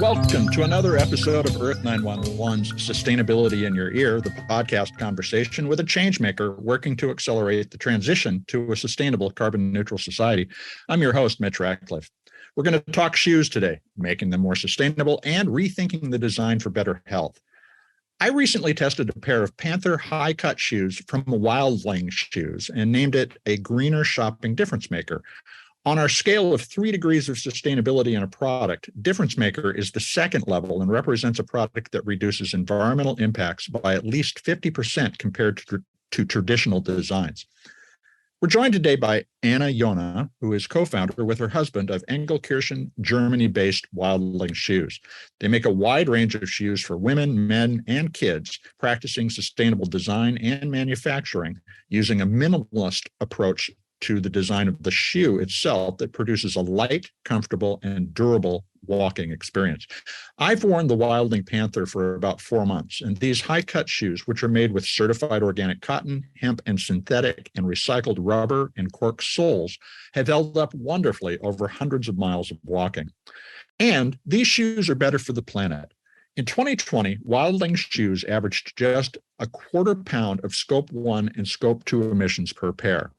Welcome to another episode of Earth911's Sustainability in Your Ear, the podcast conversation with a changemaker working to accelerate the transition to a sustainable carbon neutral society. I'm your host, Mitch Ratcliffe. We're going to talk shoes today, making them more sustainable and rethinking the design for better health. I recently tested a pair of Panther high-cut shoes from Wildling Shoes and named it a greener shopping difference maker. On our scale of 3 degrees of sustainability in a product, Difference Maker is the second level and represents a product that reduces environmental impacts by at least 50% compared to traditional designs. We're joined today by Yona, who is co-founder with her husband of Engelskirchen, Germany-based Wildling Shoes. They make a wide range of shoes for women, men, and kids, practicing sustainable design and manufacturing using a minimalist approach to the design of the shoe itself that produces a light, comfortable, and durable walking experience. I've worn the Wildling Panther for about 4 months, and these high-cut shoes, which are made with certified organic cotton, hemp, and synthetic and recycled rubber and cork soles, have held up wonderfully over hundreds of miles of walking. And these shoes are better for the planet. In 2020, Wildling Shoes averaged just a quarter pound of Scope 1 and Scope 2 emissions per pair.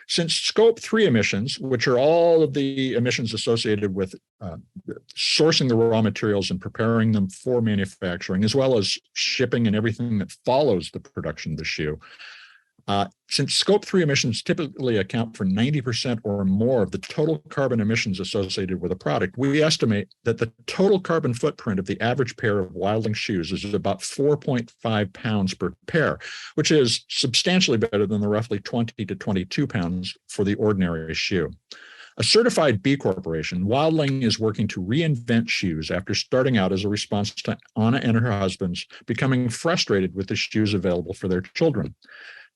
Since Scope 3 emissions, which are all of the emissions associated with sourcing the raw materials and preparing them for manufacturing, as well as shipping and everything that follows the production of the shoe, since Scope 3 emissions typically account for 90% or more of the total carbon emissions associated with a product, we estimate that the total carbon footprint of the average pair of Wildling shoes is about 4.5 pounds per pair, which is substantially better than the roughly 20 to 22 pounds for the ordinary shoe. A certified B Corporation, Wildling is working to reinvent shoes after starting out as a response to Anna and her husband's becoming frustrated with the shoes available for their children.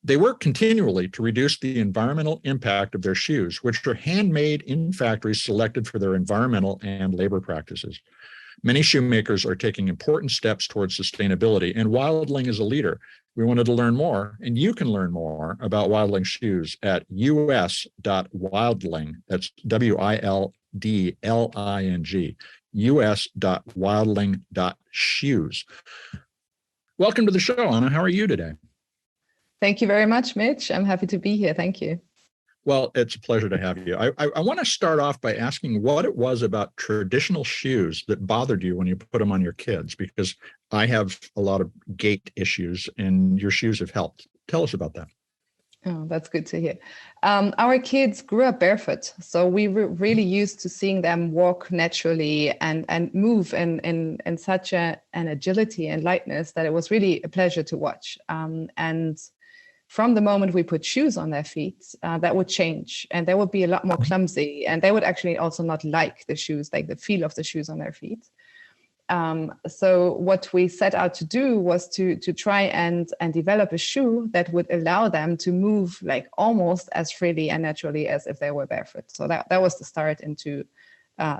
They work continually to reduce the environmental impact of their shoes, which are handmade in factories selected for their environmental and labor practices. Many shoemakers are taking important steps towards sustainability, and Wildling is a leader. We wanted to learn more, and you can learn more about Wildling Shoes at us.wildling, that's WILDLING, us.wildling.shoes. Welcome to the show, Anna. How are you today? Thank you very much, Mitch. I'm happy to be here. Thank you. Well, it's a pleasure to have you. I want to start off by asking what it was about traditional shoes that bothered you when you put them on your kids, because I have a lot of gait issues and your shoes have helped. Tell us about that. Oh, that's good to hear. Our kids grew up barefoot, so we were really used to seeing them walk naturally and move in such an agility and lightness that it was really a pleasure to watch. And from the moment we put shoes on their feet, that would change, and they would be a lot more clumsy, and they would actually also not like the shoes, like the feel of the shoes on their feet. So what we set out to do was to try and develop a shoe that would allow them to move like almost as freely and naturally as if they were barefoot. So that was the start into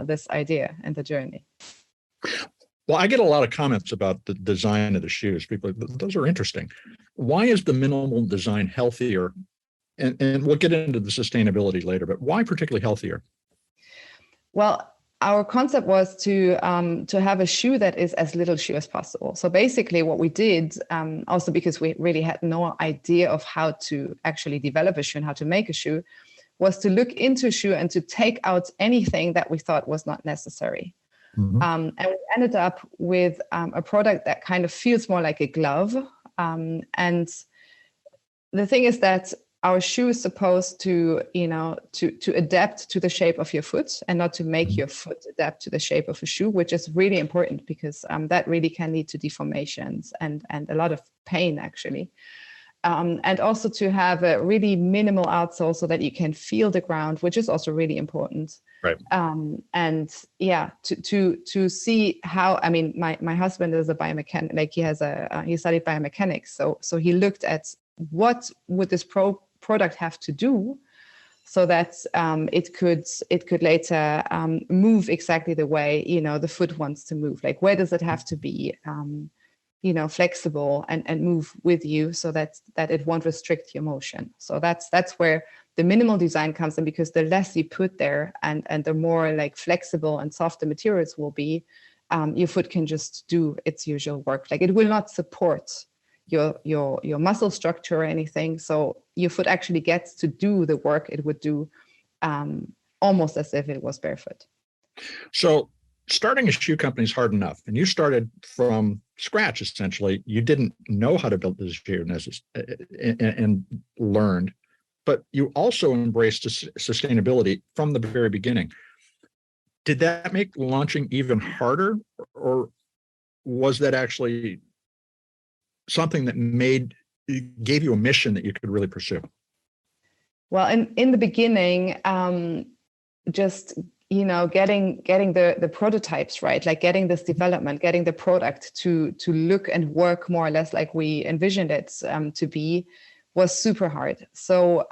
this idea and the journey. Well, I get a lot of comments about the design of the shoes. People, those are interesting. Why is the minimal design healthier? And we'll get into the sustainability later, but why particularly healthier? Well, our concept was to have a shoe that is as little shoe as possible. So basically what we did, also because we really had no idea of how to actually develop a shoe and how to make a shoe, was to look into a shoe and to take out anything that we thought was not necessary. Mm-hmm. And we ended up with a product that kind of feels more like a glove. And the thing is that our shoe is supposed to, to adapt to the shape of your foot and not to make your foot adapt to the shape of a shoe, which is really important because that really can lead to deformations and a lot of pain, actually. And also to have a really minimal outsole so that you can feel the ground, which is also really important. Right. And yeah, to see how, I mean, my husband is a biomechanic, like he studied biomechanics. So he looked at what would this product have to do so that it could later move exactly the way, the foot wants to move. Like, where does it have to be, flexible and move with you so that it won't restrict your motion. So that's where the minimal design comes in, because the less you put there and the more like flexible and soft the materials will be, your foot can just do its usual work. Like it will not support your muscle structure or anything. So your foot actually gets to do the work it would do almost as if it was barefoot. So starting a shoe company is hard enough, and you started from scratch, essentially. You didn't know how to build this shoe and learned, but you also embraced sustainability from the very beginning. Did that make launching even harder, or was that actually something that gave you a mission that you could really pursue? Well, in the beginning, just getting the prototypes right, like getting this development, getting the product to look and work more or less like we envisioned it to be, was super hard. So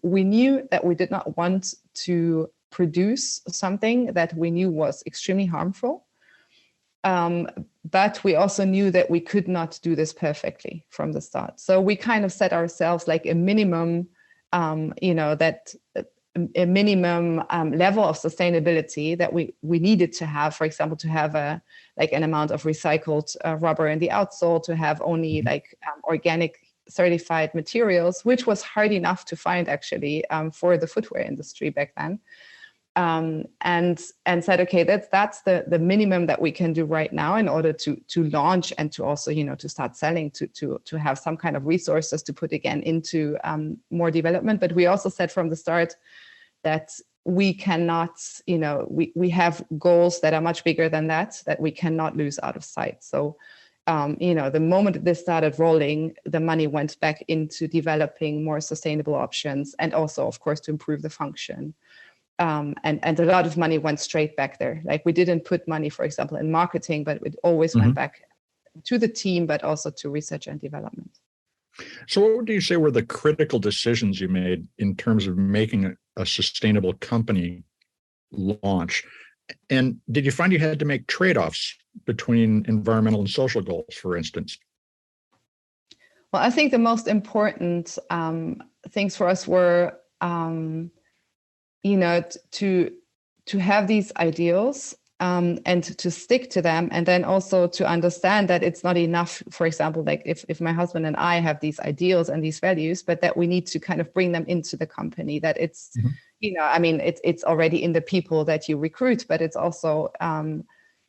we knew that we did not want to produce something that we knew was extremely harmful. But we also knew that we could not do this perfectly from the start. So we kind of set ourselves like a minimum, that a minimum level of sustainability that we needed to have, for example, to have an amount of recycled rubber in the outsole, to have only organic certified materials, which was hard enough to find actually for the footwear industry back then. And said, okay, that's the minimum that we can do right now in order to launch and to also, to start selling, to have some kind of resources to put again into more development. But we also said from the start that we cannot, we have goals that are much bigger than that we cannot lose out of sight. So, the moment this started rolling, the money went back into developing more sustainable options, and also, of course, to improve the function. And a lot of money went straight back there. Like we didn't put money, for example, in marketing, but it always went back to the team, but also to research and development. So what would you say were the critical decisions you made in terms of making a sustainable company launch? And did you find you had to make trade-offs between environmental and social goals, for instance? Well, I think the most important things for us were, to have these ideals and to stick to them, and then also to understand that it's not enough, for example, like if my husband and I have these ideals and these values, but that we need to kind of bring them into the company, that it's, it's already in the people that you recruit, but it's also,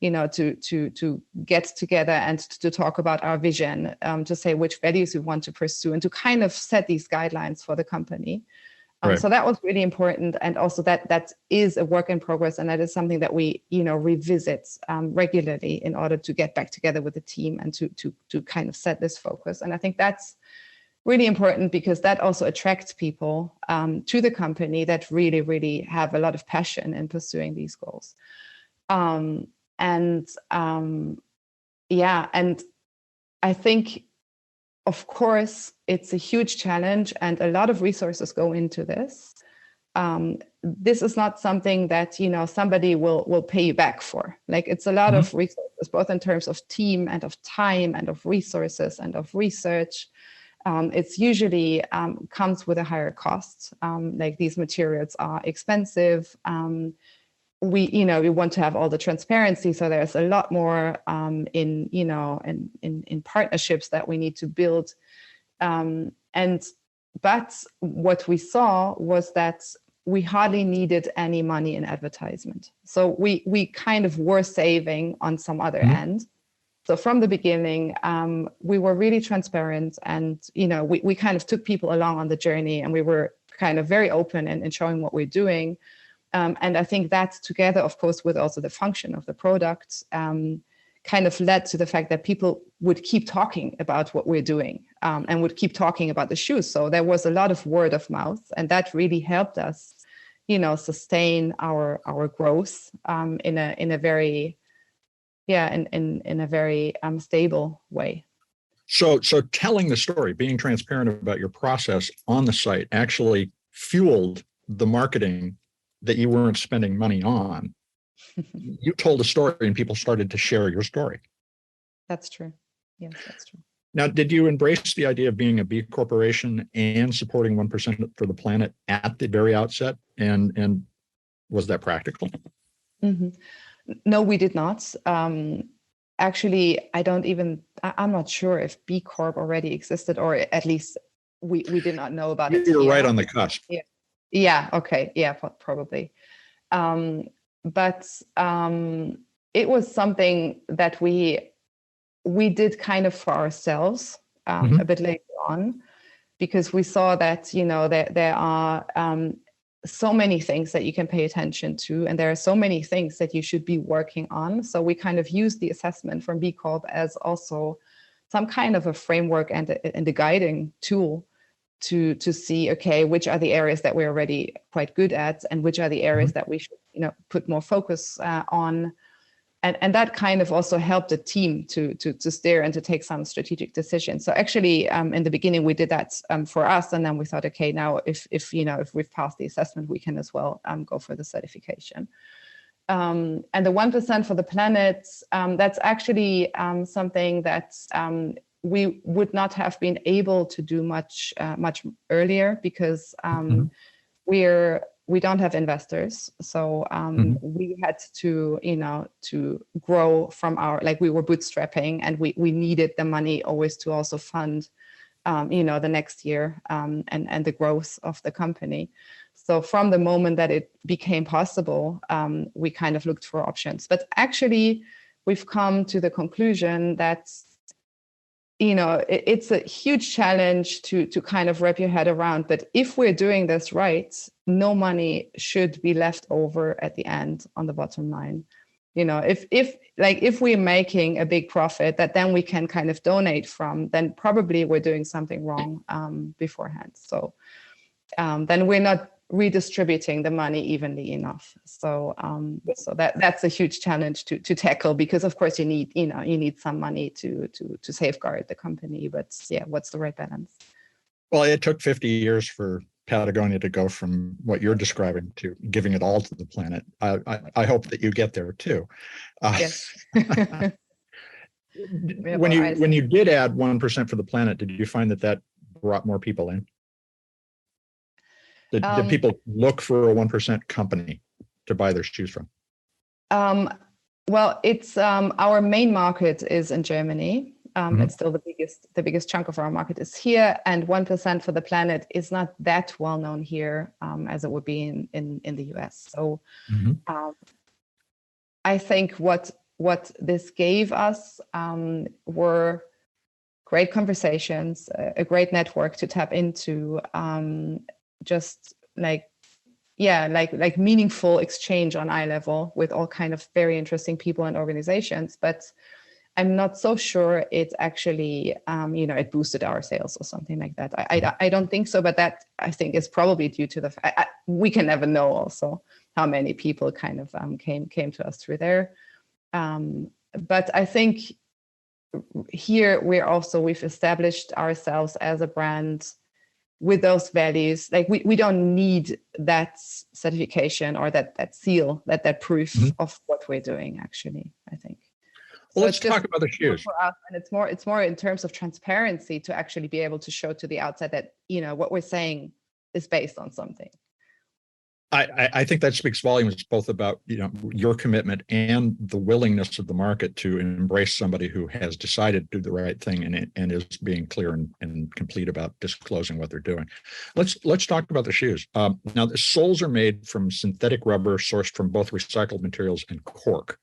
to get together and to talk about our vision, to say which values we want to pursue, and to kind of set these guidelines for the company. Right. So that was really important, and also that is a work in progress, and that is something that we revisit regularly in order to get back together with the team and to kind of set this focus. And I think that's really important, because that also attracts people to the company that really, really have a lot of passion in pursuing these goals. And I think, of course, it's a huge challenge, and a lot of resources go into this. This is not something that, somebody will pay you back for. Like, it's a lot of resources, both in terms of team and of time and of resources and of research. It's usually comes with a higher cost. Like, these materials are expensive. We want to have all the transparency, so there's a lot more in partnerships that we need to build. But what we saw was that we hardly needed any money in advertisement. So we kind of were saving on some other end. So from the beginning, we were really transparent, and we kind of took people along on the journey, and we were kind of very open in showing what we're doing. And I think that, together, of course, with also the function of the product, kind of led to the fact that people would keep talking about what we're doing, and would keep talking about the shoes. So there was a lot of word of mouth, and that really helped us, sustain our growth in a very stable way. So telling the story, being transparent about your process on the site, actually fueled the marketing that you weren't spending money on. You told a story, and people started to share your story. That's true. Yes, that's true. Now, did you embrace the idea of being a B corporation and supporting 1% for the planet at the very outset? And was that practical? No, we did not. Actually, I'm not sure if B Corp already existed, or at least we did not know about it. You were here. right on the cusp. Yeah. Okay. Yeah, probably. But it was something that we did kind of for ourselves a bit later on, because we saw that, there are so many things that you can pay attention to, and there are so many things that you should be working on. So we kind of used the assessment from B Corp as also some kind of a framework and a guiding tool to see, okay, which are the areas that we're already quite good at, and which are the areas that we should, put more focus on. And that kind of also helped the team to steer and to take some strategic decisions. So actually, in the beginning, we did that for us, and then we thought, okay, now if we've passed the assessment, we can as well go for the certification. And the 1% for the planet, that's actually something that we would not have been able to do much earlier, because we don't have investors. So we had to, to grow from we were bootstrapping, and we needed the money always to also fund, the next year and the growth of the company. So from the moment that it became possible, we kind of looked for options. But actually, we've come to the conclusion that, it's a huge challenge to kind of wrap your head around. But if we're doing this right, no money should be left over at the end on the bottom line. If we're making a big profit that then we can kind of donate from, then probably we're doing something wrong beforehand. So then we're not redistributing the money evenly enough. So that's a huge challenge to tackle, because of course you need some money to safeguard the company. But yeah, what's the right balance? Well, it took 50 years for Patagonia to go from what you're describing to giving it all to the planet. I hope that you get there too. Yes. When you did add 1% for the planet, did you find that brought more people in? Did people look for a 1% company to buy their shoes from? Well, it's our main market is in Germany. It's still the biggest chunk of our market is here, and 1% for the planet is not that well known here as it would be in the US. So I think what this gave us were great conversations, a great network to tap into, just like meaningful exchange on eye level with all kind of very interesting people and organizations. But I'm not so sure it actually, it boosted our sales or something like that. I don't think so, but that I think is probably due to the fact we can never know also how many people kind of came to us through there. But I think here we've established ourselves as a brand with those values. Like we don't need that certification or that seal, that proof of what we're doing, actually, I think. Well, let's talk about the shoes. For us, and it's more in terms of transparency to actually be able to show to the outside that, what we're saying is based on something. I think that speaks volumes both about, your commitment and the willingness of the market to embrace somebody who has decided to do the right thing and is being clear and complete about disclosing what they're doing. Let's talk about the shoes. Now, the soles are made from synthetic rubber sourced from both recycled materials and cork.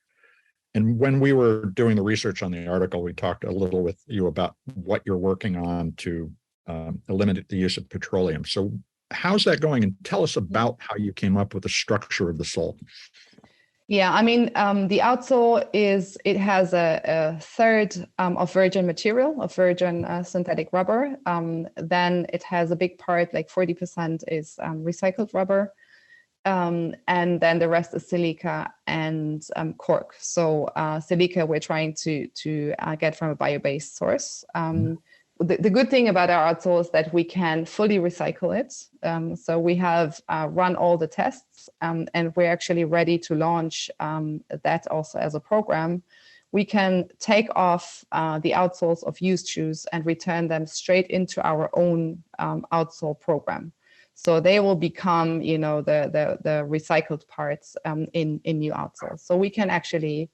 And when we were doing the research on the article, we talked a little with you about what you're working on to eliminate the use of petroleum. So how's that going? And tell us about how you came up with the structure of the sole. Yeah, I mean, the outsole it has a third of virgin material, of virgin synthetic rubber. Then it has a big part, like 40% is recycled rubber. And then the rest is silica and cork. So silica we're trying to get from a bio-based source. The good thing about our outsole is that we can fully recycle it. So we have run all the tests, and we're actually ready to launch that also as a program. We can take off the outsoles of used shoes and return them straight into our own outsole program. So they will become, the recycled parts in new outsoles. So we can actually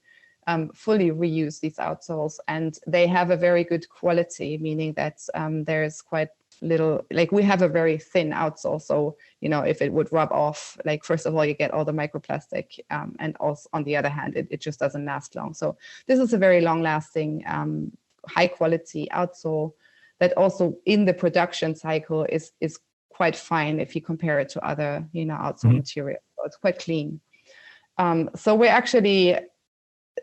fully reuse these outsoles, and they have a very good quality, meaning that there's quite little, like we have a very thin outsole. So, if it would rub off, like first of all, you get all the microplastic, and also on the other hand, it just doesn't last long. So this is a very long lasting, high quality outsole that also in the production cycle is quite fine if you compare it to other, outsole material. So it's quite clean. So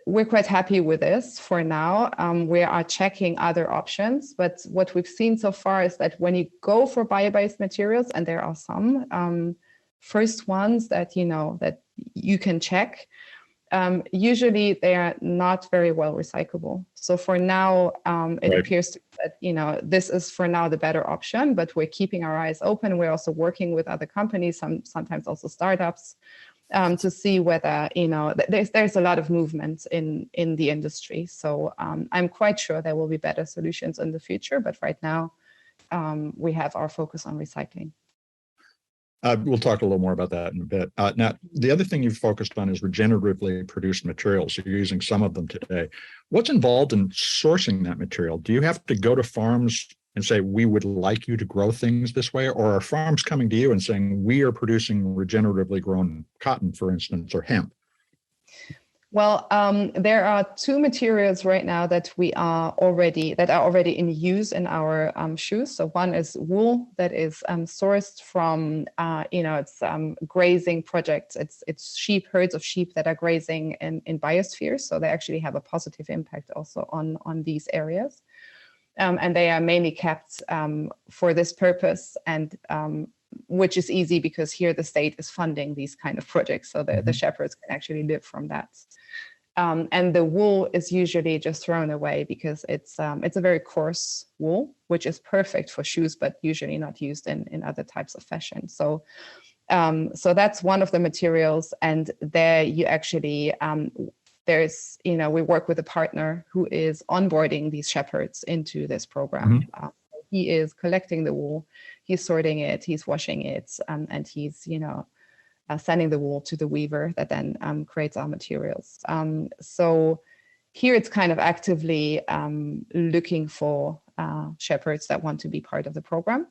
we're quite happy with this for now. We are checking other options, but what we've seen so far is that when you go for bio-based materials, and there are some first ones that that you can check, usually they are not very well recyclable. So for now, it appears to be that this is for now the better option, but we're keeping our eyes open. We're also working with other companies, sometimes also startups, to see whether there's a lot of movement in the industry. So I'm quite sure there will be better solutions in the future, but right now we have our focus on recycling. We'll talk a little more about that in a bit. Now, the other thing you've focused on is regeneratively produced materials. So you're using some of them today. What's involved in sourcing that material? Do you have to go to farms and say, we would like you to grow things this way? Or are farms coming to you and saying, we are producing regeneratively grown cotton, for instance, or hemp? Well, there are two materials right now that are already in use in our shoes. So one is wool that is sourced from it's grazing projects. It's herds of sheep that are grazing in biospheres. So they actually have a positive impact also on these areas. And they are mainly kept for this purpose, and which is easy because here the state is funding these kind of projects, so the shepherds can actually live from that. And the wool is usually just thrown away because it's a very coarse wool, which is perfect for shoes, but usually not used in other types of fashion. So that's one of the materials, and there you actually we work with a partner who is onboarding these shepherds into this program. He is collecting the wool, he's sorting it, he's washing it, and he's sending the wool to the weaver that then creates our materials. So here it's kind of actively looking for shepherds that want to be part of the program.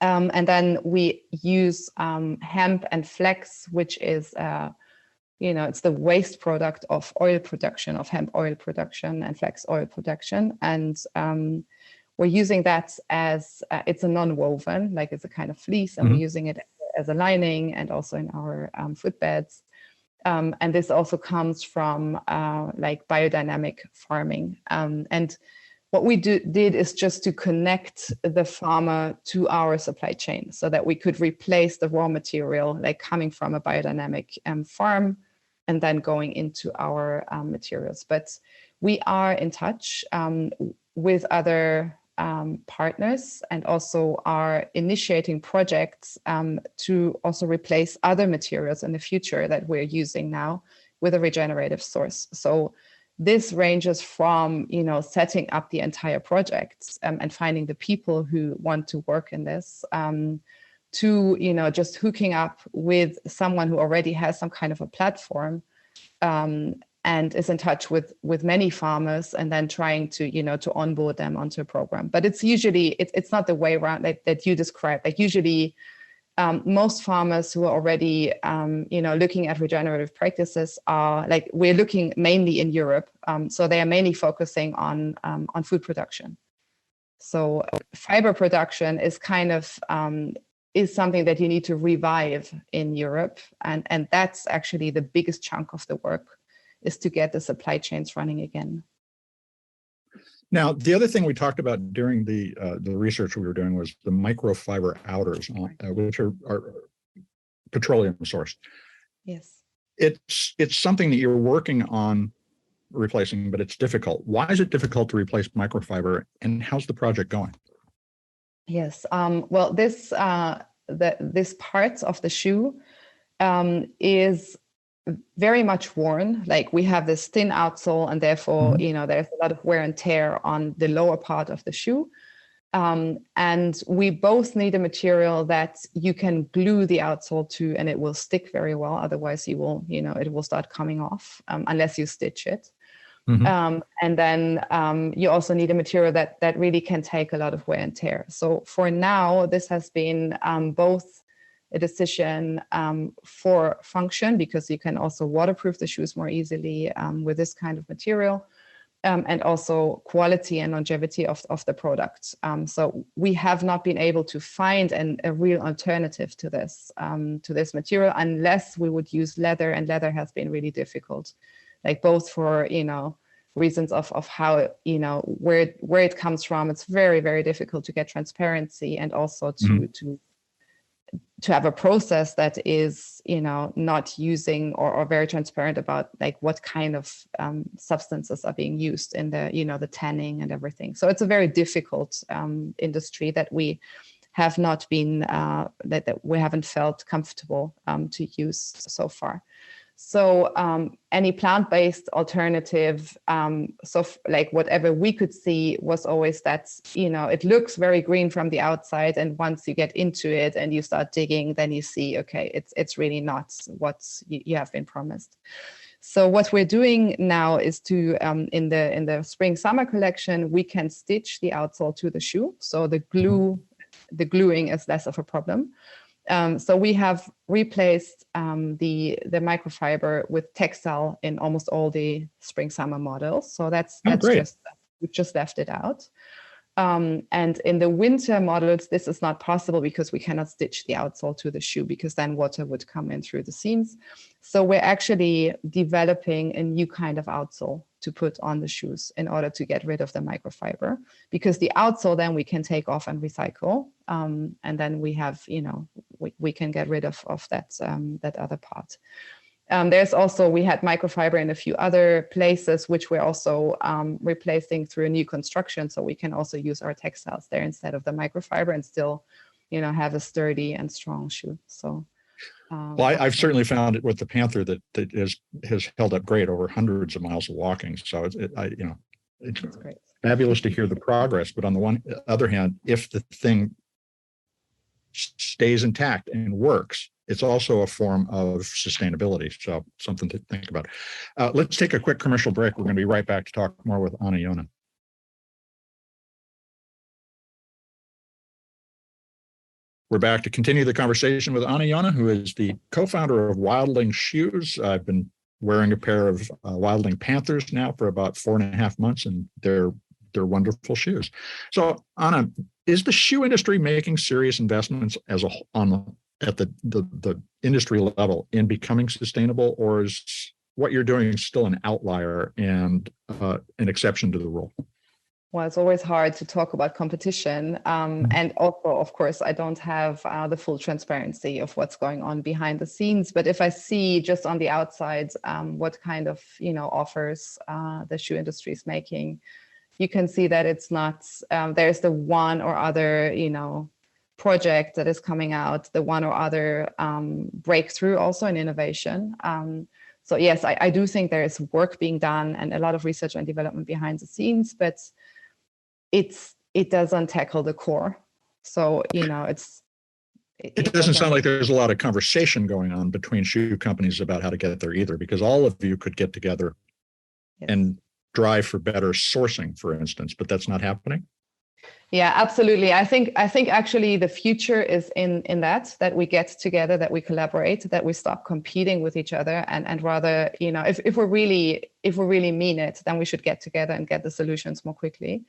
And then we use hemp and flax, which is it's the waste product of oil production, of hemp oil production and flax oil production. And we're using that as, it's a non-woven, like it's a kind of fleece, and we're using it as a lining and also in our footbeds. And this also comes from like biodynamic farming. And what we did is just to connect the farmer to our supply chain so that we could replace the raw material, like coming from a biodynamic farm and then going into our materials. But we are in touch with other partners, and also are initiating projects to also replace other materials in the future that we're using now with a regenerative source. So this ranges from setting up the entire project and finding the people who want to work in this, to just hooking up with someone who already has some kind of a platform and is in touch with many farmers, and then trying to to onboard them onto a program. But it's usually it's not the way around that you described. Like usually most farmers who are already looking at regenerative practices are, like, we're looking mainly in Europe, so they are mainly focusing on food production. So fiber production is kind of is something that you need to revive in Europe, and that's actually the biggest chunk of the work, is to get the supply chains running again. Now, the other thing we talked about during the research we were doing was the microfiber outers, which are petroleum sourced. Yes. It's something that you're working on replacing, but it's difficult. Why is it difficult to replace microfiber, and how's the project going? Yes. Well, this part of the shoe is very much worn. Like, we have this thin outsole, and therefore, there's a lot of wear and tear on the lower part of the shoe. And we both need a material that you can glue the outsole to and it will stick very well. Otherwise you will, it will start coming off unless you stitch it. Mm-hmm. And then you also need a material that really can take a lot of wear and tear. So for now, this has been both a decision for function, because you can also waterproof the shoes more easily with this kind of material, and also quality and longevity of the product. So we have not been able to find a real alternative to this material unless we would use leather, and leather has been really difficult. Like both for, reasons of how, where it comes from. It's very, very difficult to get transparency, and also to have a process that is, not using or very transparent about like what kind of substances are being used in the, the tanning and everything. So it's a very difficult industry that we have not been, that we haven't felt comfortable to use so far. So any plant-based alternative, like whatever we could see was always that, it looks very green from the outside. And once you get into it and you start digging, then you see, okay, it's really not what you have been promised. So what we're doing now is to, in the spring summer collection, we can stitch the outsole to the shoe. So the gluing is less of a problem. So we have replaced the microfiber with textile in almost all the spring summer models. So that's just, we've just left it out. And in the winter models, this is not possible because we cannot stitch the outsole to the shoe, because then water would come in through the seams. So we're actually developing a new kind of outsole to put on the shoes in order to get rid of the microfiber, because the outsole then we can take off and recycle. And then we have, we can get rid of that other part. There's also, we had microfiber in a few other places, which we're also replacing through a new construction. So we can also use our textiles there instead of the microfiber and still, have a sturdy and strong shoe. So. Well, I've certainly found it with the Panther that has held up great over hundreds of miles of walking. So it's great. Fabulous to hear the progress. But on the other hand, if the thing stays intact and works, it's also a form of sustainability. So something to think about. Let's take a quick commercial break. We're going to be right back to talk more with Anna Yona. We're back to continue the conversation with Anna Yona, who is the co-founder of Wildling Shoes. I've been wearing a pair of Wildling Panthers now for about 4.5 months, and they're wonderful shoes. So, Anna, is the shoe industry making serious investments at the industry level in becoming sustainable, or is what you're doing still an outlier and an exception to the rule? Well, it's always hard to talk about competition. And also, of course, I don't have the full transparency of what's going on behind the scenes. But if I see just on the outside what kind of, offers the shoe industry is making, you can see that it's not, there's the one or other, project that is coming out, the one or other breakthrough also in innovation. So yes, I do think there is work being done and a lot of research and development behind the scenes, but it doesn't tackle the core. So, it doesn't sound like there's a lot of conversation going on between shoe companies about how to get there either, because all of you could get together and drive for better sourcing, for instance, but that's not happening. Yeah, absolutely. I think actually the future is in that we get together, that we collaborate, that we stop competing with each other, and rather, if we really mean it, then we should get together and get the solutions more quickly.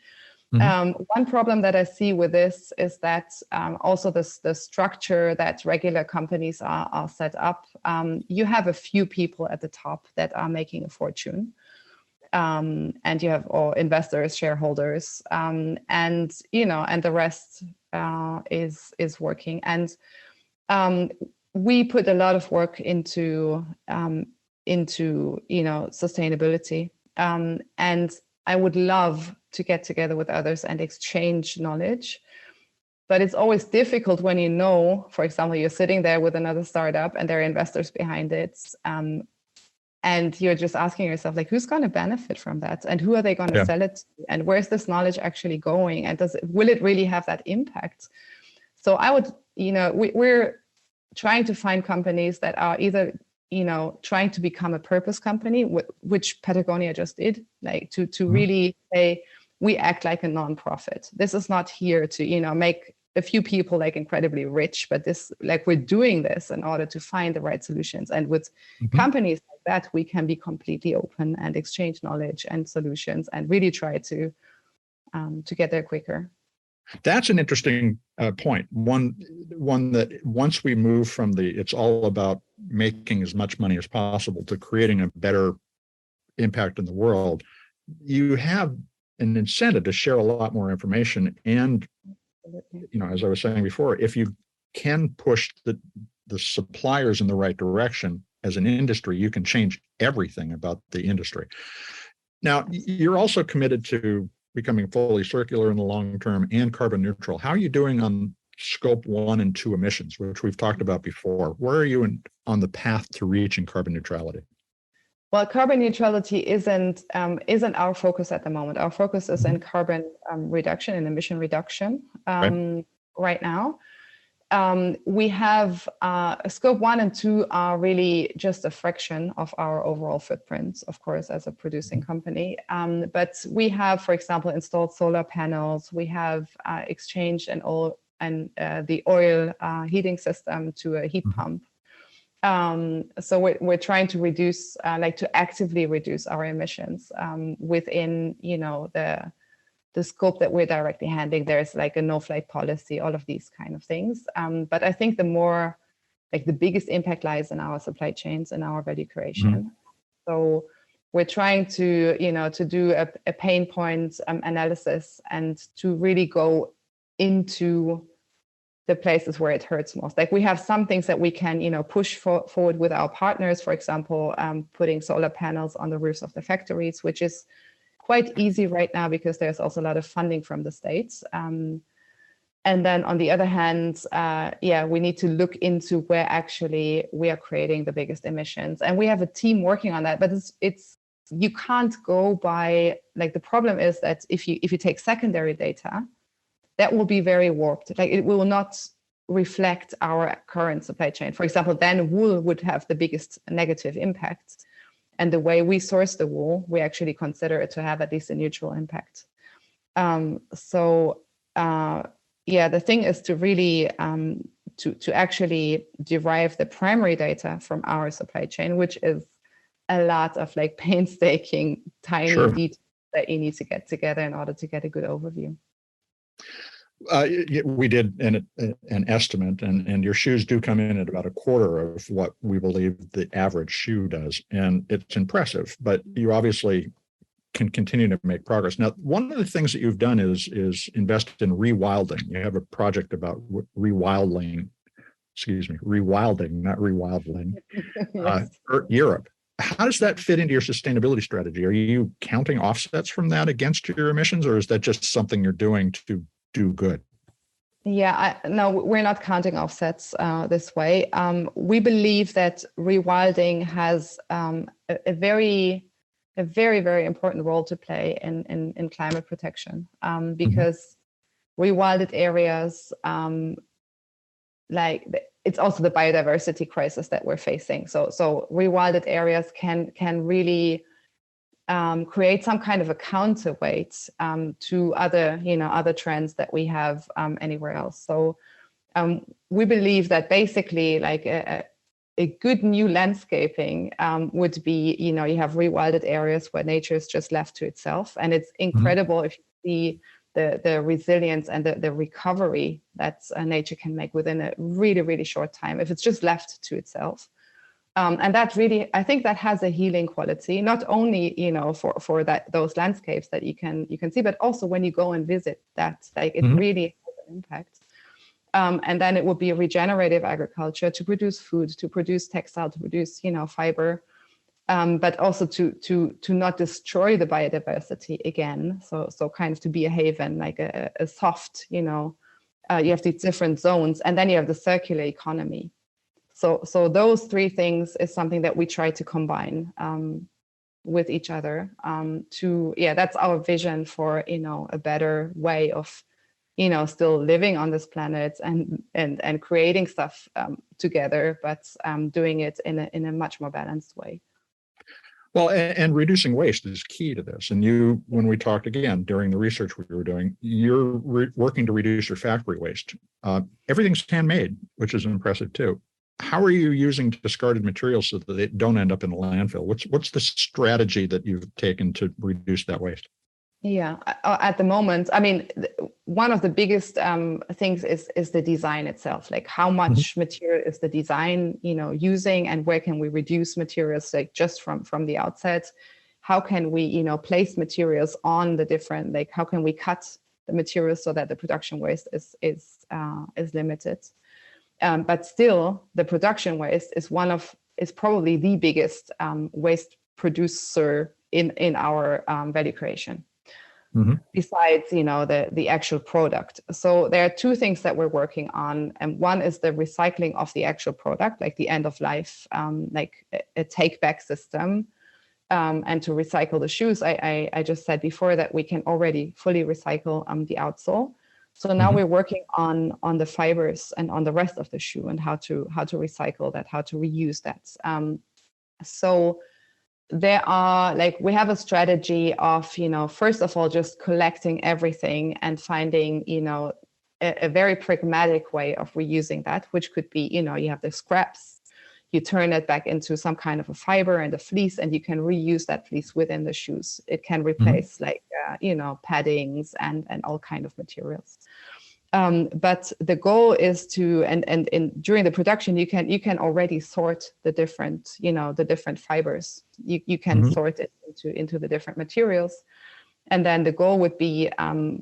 Mm-hmm. One problem that I see with this is that also the structure that regular companies are set up, you have a few people at the top that are making a fortune. And you have all investors, shareholders, and the rest is working. And we put a lot of work into sustainability. And I would love to get together with others and exchange knowledge. But it's always difficult when for example, you're sitting there with another startup and there are investors behind it. And And you're just asking yourself, like, who's going to benefit from that? And who are they going to sell it to? And where's this knowledge actually going? And will it really have that impact? So I would, we're trying to find companies that are either, trying to become a purpose company, which Patagonia just did, like to really say, we act like a nonprofit. This is not here to, make a few people like incredibly rich, but this, like, we're doing this in order to find the right solutions. And with companies like that, we can be completely open and exchange knowledge and solutions and really try to get there quicker. That's an interesting point. One that once we move from it's all about making as much money as possible to creating a better impact in the world, you have an incentive to share a lot more information. And, as I was saying before, if you can push the suppliers in the right direction as an industry, you can change everything about the industry. Now, you're also committed to becoming fully circular in the long term and carbon neutral. How are you doing on scope 1 and 2 emissions, which we've talked about before? Where are you on the path to reaching carbon neutrality? Well, carbon neutrality isn't our focus at the moment. Our focus is in carbon reduction and emission reduction right now. We have scope 1 and 2 are really just a fraction of our overall footprint, of course, as a producing company. But we have, for example, installed solar panels. We have exchanged the oil heating system to a heat pump. So we're trying to reduce, to actively reduce our emissions within, the scope that we're directly handling. There's like a no-flight policy, all of these kind of things. But I think the biggest impact lies in our supply chains and our value creation. So we're trying to, to do a pain point analysis and to really go into the places where it hurts most. Like, we have some things that we can, push forward with our partners. For example, putting solar panels on the roofs of the factories, which is quite easy right now because there's also a lot of funding from the states. And then on the other hand, we need to look into where actually we are creating the biggest emissions. And we have a team working on that, but it's you can't go by, the problem is that if you take secondary data, that will be very warped. Like, it will not reflect our current supply chain. For example, then wool would have the biggest negative impact. And the way we source the wool, we actually consider it to have at least a neutral impact. The thing is to really to actually derive the primary data from our supply chain, which is a lot of painstaking, tiny details that you need to get together in order to get a good overview. We did an estimate, and your shoes do come in at about a quarter of what we believe the average shoe does, and it's impressive. But you obviously can continue to make progress. Now, one of the things that you've done is invest in rewilding. You have a project about rewilding, not rewilding, Europe. How does that fit into your sustainability strategy? Are you counting offsets from that against your emissions, or is that just something you're doing to do good? Yeah, no, we're not counting offsets this way. We believe that rewilding has a very, very important role to play in climate protection because rewilded areas, it's also the biodiversity crisis that we're facing. So rewilded areas can really create some kind of a counterweight to other trends that we have anywhere else. So we believe that basically a good new landscaping would be, you have rewilded areas where nature is just left to itself. And it's incredible if you see the resilience and the recovery that nature can make within a really, really short time if it's just left to itself. And that really, I think that has a healing quality, not only, for those landscapes that you can see, but also when you go and visit that, it really has an impact. And then it would be a regenerative agriculture to produce food, to produce textile, to produce, fiber, but also to not destroy the biodiversity again. So kind of to be a haven, like a soft, you have these different zones, and then you have the circular economy. So those three things is something that we try to combine with each other. That's our vision for a better way of still living on this planet and creating stuff together, but doing it in a much more balanced way. Well, and reducing waste is key to this. And when we talked again during the research we were doing, you're working to reduce your factory waste. Everything's handmade, which is impressive too. How are you using discarded materials so that they don't end up in a landfill? What's the strategy that you've taken to reduce that waste? Yeah, at the moment, I mean, one of the biggest things is the design itself. Like, how much material is the design, using, and where can we reduce materials, like just from the outset? How can we, place materials on the different, like, how can we cut the materials so that the production waste is limited? But still, the production waste is probably the biggest waste producer in our value creation. Besides, the actual product. So there are two things that we're working on. And one is the recycling of the actual product, like the end of life, like a take back system. And to recycle the shoes, I just said before that we can already fully recycle the outsole. So now we're working on the fibers and on the rest of the shoe and how to recycle that, how to reuse that. So there are, like, we have a strategy of, first of all, just collecting everything and finding, a very pragmatic way of reusing that, which could be, you have the scraps, you turn it back into some kind of a fiber and a fleece, and you can reuse that fleece within the shoes. It can replace paddings and all kind of materials. But the goal is to, and during the production, you can already sort the different fibers. You can sort it into the different materials. And then the goal would be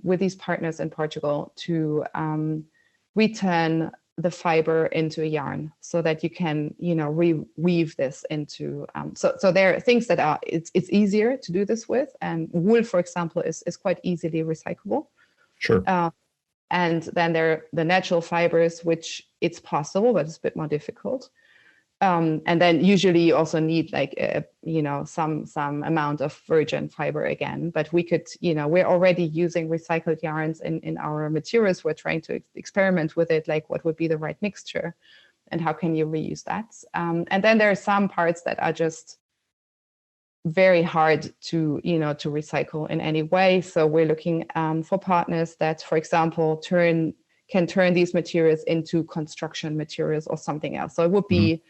with these partners in Portugal to return the fiber into a yarn so that you can, reweave this into, so there are things that are, it's easier to do this with. And wool, for example, is quite easily recyclable. Sure. And then there are the natural fibers, which it's possible, but it's a bit more difficult. And then usually you also need like, some amount of virgin fiber again. But we could, we're already using recycled yarns in our materials. We're trying to experiment with it, like what would be the right mixture and how can you reuse that? And then there are some parts that are just very hard to recycle in any way. So we're looking for partners that, for example, can turn these materials into construction materials or something else. So it would be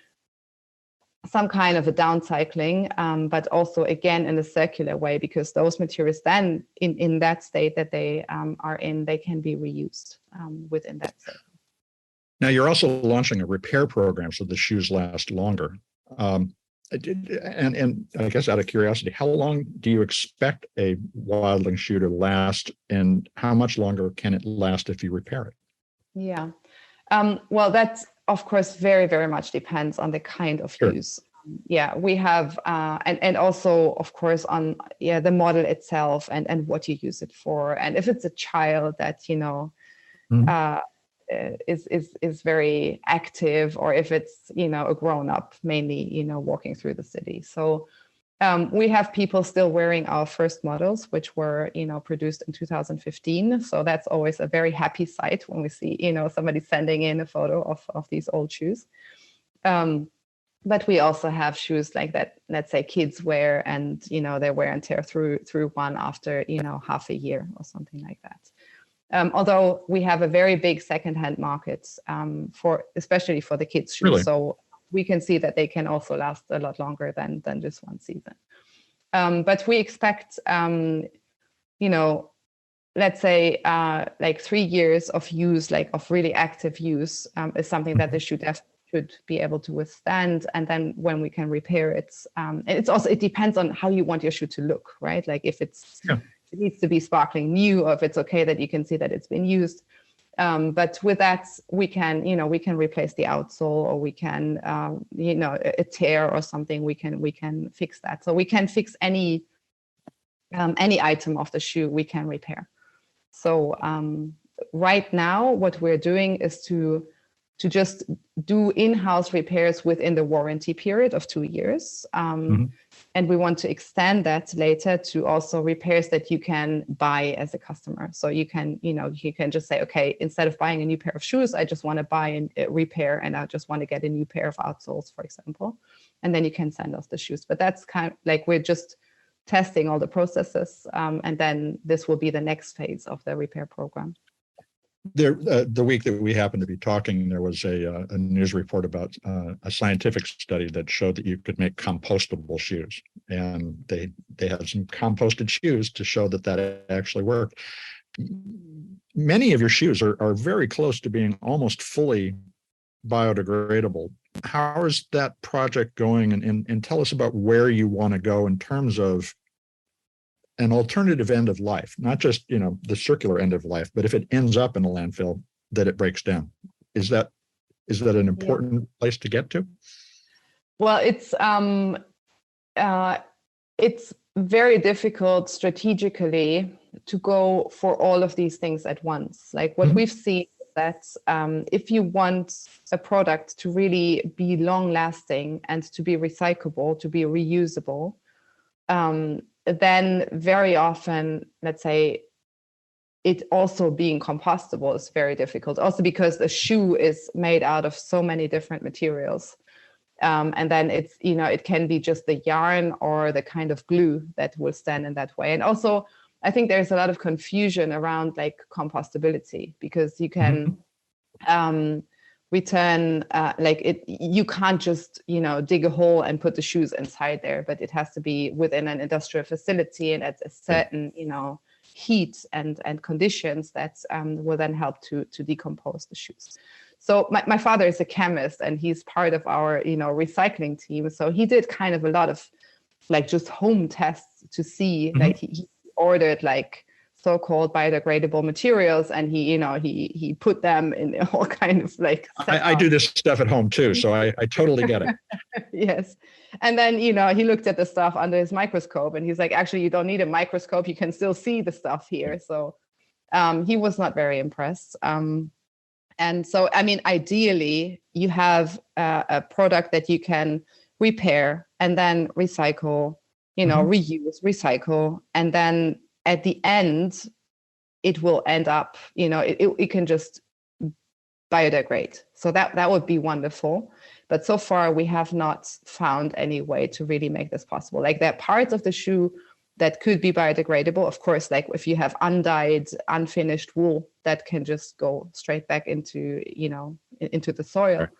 some kind of a downcycling, but also again in a circular way, because those materials then in that state that they are in, they can be reused within that state. Now you're also launching a repair program so the shoes last longer. And I guess out of curiosity, how long do you expect a Wildling shoe to last, and how much longer can it last if you repair it? Yeah, well, that's of course very, very much depends on the kind of use. Yeah, we have, and also of course on the model itself and what you use it for, and if it's a child that is very active, or if it's a grown-up mainly walking through the city. So we have people still wearing our first models, which were produced in 2015. So that's always a very happy sight when we see somebody sending in a photo of these old shoes. But we also have shoes like that, let's say kids wear, and they wear and tear through one after half a year or something like that. Although we have a very big secondhand market especially for the kids' shoes. Really? So we can see that they can also last a lot longer than just one season. But we expect, let's say like 3 years of use, like of really active use, is something that the shoe should be able to withstand. And then when we can repair it, it depends on how you want your shoe to look, right? Like if it needs to be sparkling new, or if it's okay that you can see that it's been used. But with that, we can replace the outsole, or we can, a tear or something, we can fix that. So we can fix any item of the shoe we can repair. So right now, what we're doing is to to just do in-house repairs within the warranty period of 2 years. And we want to extend that later to also repairs that you can buy as a customer. So you can just say, okay, instead of buying a new pair of shoes, I just want to buy a repair, and I just want to get a new pair of outsoles, for example. And then you can send us the shoes. But that's kind of like, we're just testing all the processes. And then this will be the next phase of the repair program. The week that we happened to be talking, there was a news report about a scientific study that showed that you could make compostable shoes, and they had some composted shoes to show that actually worked. Many of your shoes are very close to being almost fully biodegradable. How is that project going? And tell us about where you want to go in terms of an alternative end of life, not just, the circular end of life, but if it ends up in a landfill, that it breaks down. Is that an important place to get to? Well, it's very difficult strategically to go for all of these things at once. Like what we've seen is that if you want a product to really be long lasting and to be recyclable, to be reusable, then very often, let's say, it also being compostable is very difficult. Also because the shoe is made out of so many different materials. And then it's, it can be just the yarn or the kind of glue that will stand in that way. And also, I think there's a lot of confusion around like compostability, because you can return you can't just dig a hole and put the shoes inside there, but it has to be within an industrial facility and at a certain heat and conditions that will then help to decompose the shoes. So my father is a chemist, and he's part of our recycling team, so he did kind of a lot of like just home tests to see like he ordered like so-called biodegradable materials, and he put them in all kind of like I do this stuff at home too, so I totally get it. Yes. And then he looked at the stuff under his microscope, and he's like, actually, you don't need a microscope, you can still see the stuff here. So he was not very impressed. And so, I mean, ideally you have a product that you can repair and then recycle, reuse, recycle, and then at the end, it will end up, it can just biodegrade. So that would be wonderful. But so far, we have not found any way to really make this possible. Like there are parts of the shoe that could be biodegradable. Of course, like if you have undyed, unfinished wool, that can just go straight back into the soil. Sure.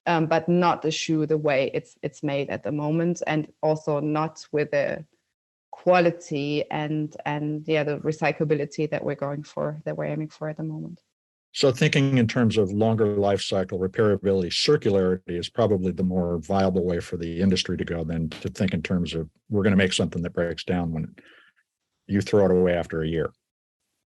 But not the shoe the way it's made at the moment, and also not with the quality and the recyclability that we're aiming for at the moment. So thinking in terms of longer life cycle, repairability, circularity is probably the more viable way for the industry to go than to think in terms of we're going to make something that breaks down when you throw it away after a year.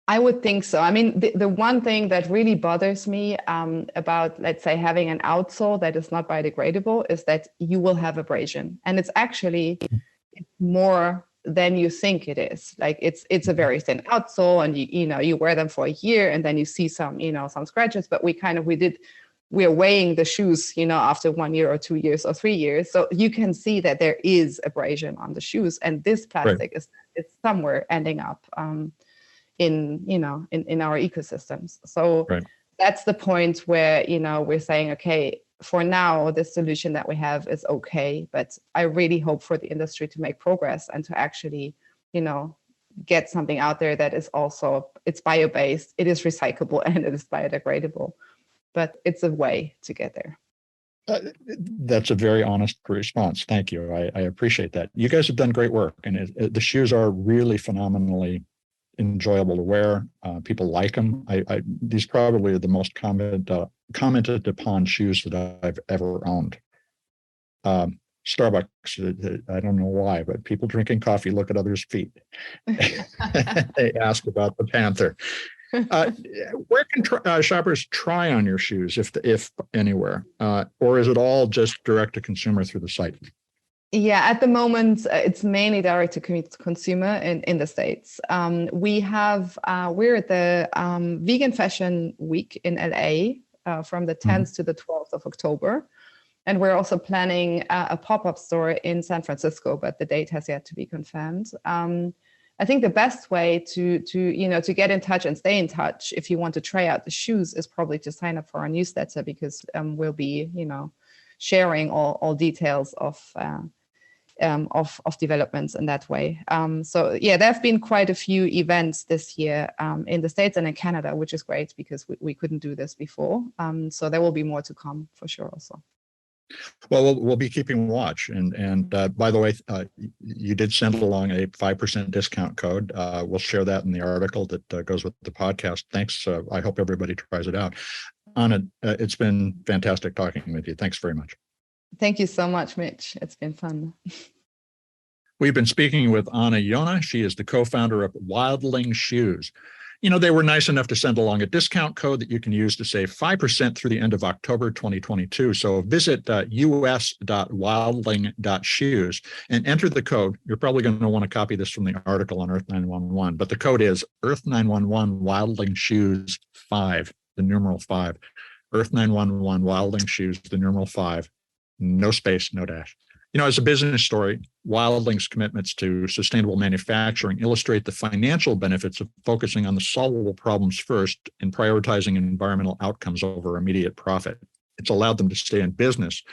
I would think so. I mean, the one thing that really bothers me about, let's say, having an outsole that is not biodegradable is that you will have abrasion. And it's actually more than you think it is. Like it's a very thin outsole, and you wear them for a year, and then you see some scratches. But we're weighing the shoes, after 1 year or 2 years or 3 years. So you can see that there is abrasion on the shoes, and this plastic is somewhere ending up in our ecosystems. So that's the point where, we're saying, okay, for now, the solution that we have is okay, but I really hope for the industry to make progress and to actually, get something out there that is also, it's bio-based, it is recyclable, and it is biodegradable. But it's a way to get there. That's a very honest response. Thank you. I appreciate that. You guys have done great work, and the shoes are really phenomenally enjoyable to wear. People like them. These probably are the most commented upon shoes that I've ever owned. Starbucks, I don't know why, but people drinking coffee look at others' feet. They ask about the Panther. Where can shoppers try on your shoes, if anywhere, or is it all just direct to consumer through the site? Yeah, at the moment, it's mainly direct to consumer in the States. We're at the Vegan Fashion Week in LA from the 10th to the 12th of October. And we're also planning a pop-up store in San Francisco, but the date has yet to be confirmed. I think the best way to get in touch and stay in touch if you want to try out the shoes is probably to sign up for our newsletter, because we'll be, sharing all details of developments in that way. So yeah, there have been quite a few events this year in the States and in Canada, which is great because we couldn't do this before. So there will be more to come for sure also. Well, we'll be keeping watch. And by the way, you did send along a 5% discount code. We'll share that in the article that goes with the podcast. Thanks. I hope everybody tries it out. Anna, it's been fantastic talking with you. Thanks very much. Thank you so much, Mitch. It's been fun. We've been speaking with Anna Yona. She is the co-founder of Wildling Shoes. They were nice enough to send along a discount code that you can use to save 5% through the end of October 2022. So visit us.wildling.shoes and enter the code. You're probably going to want to copy this from the article on Earth911, but the code is Earth911 Wildling Shoes 5, the numeral 5. Earth911 Wildling Shoes, the numeral 5. No space, no dash. As a business story, Wildling's commitments to sustainable manufacturing illustrate the financial benefits of focusing on the solvable problems first and prioritizing environmental outcomes over immediate profit. It's allowed them to stay in business,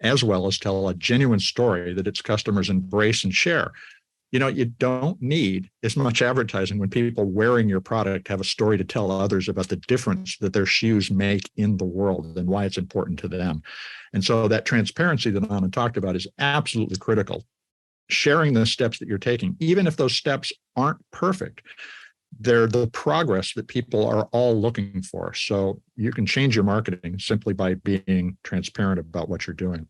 as well as tell a genuine story that its customers embrace and share. You don't need as much advertising when people wearing your product have a story to tell others about the difference that their shoes make in the world and why it's important to them. And so that transparency that Anna talked about is absolutely critical. Sharing the steps that you're taking, even if those steps aren't perfect, they're the progress that people are all looking for. So you can change your marketing simply by being transparent about what you're doing.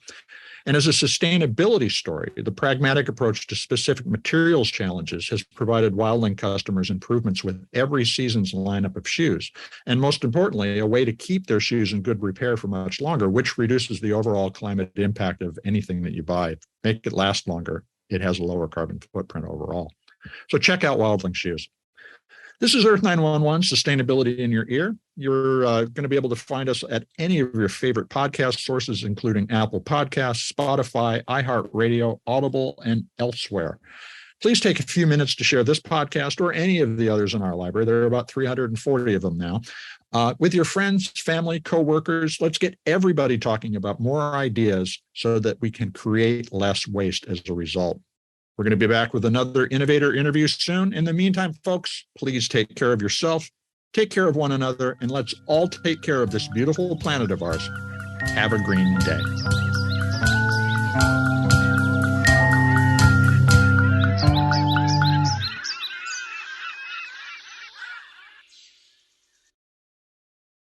And as a sustainability story, the pragmatic approach to specific materials challenges has provided Wildling customers improvements with every season's lineup of shoes. And most importantly, a way to keep their shoes in good repair for much longer, which reduces the overall climate impact of anything that you buy. Make it last longer. It has a lower carbon footprint overall. So check out Wildling Shoes. This is Earth911, Sustainability in Your Ear. You're going to be able to find us at any of your favorite podcast sources, including Apple Podcasts, Spotify, iHeartRadio, Audible, and elsewhere. Please take a few minutes to share this podcast or any of the others in our library. There are about 340 of them now. With your friends, family, coworkers. Let's get everybody talking about more ideas so that we can create less waste as a result. We're going to be back with another innovator interview soon. In the meantime, folks, please take care of yourself, take care of one another, and let's all take care of this beautiful planet of ours. Have a green day.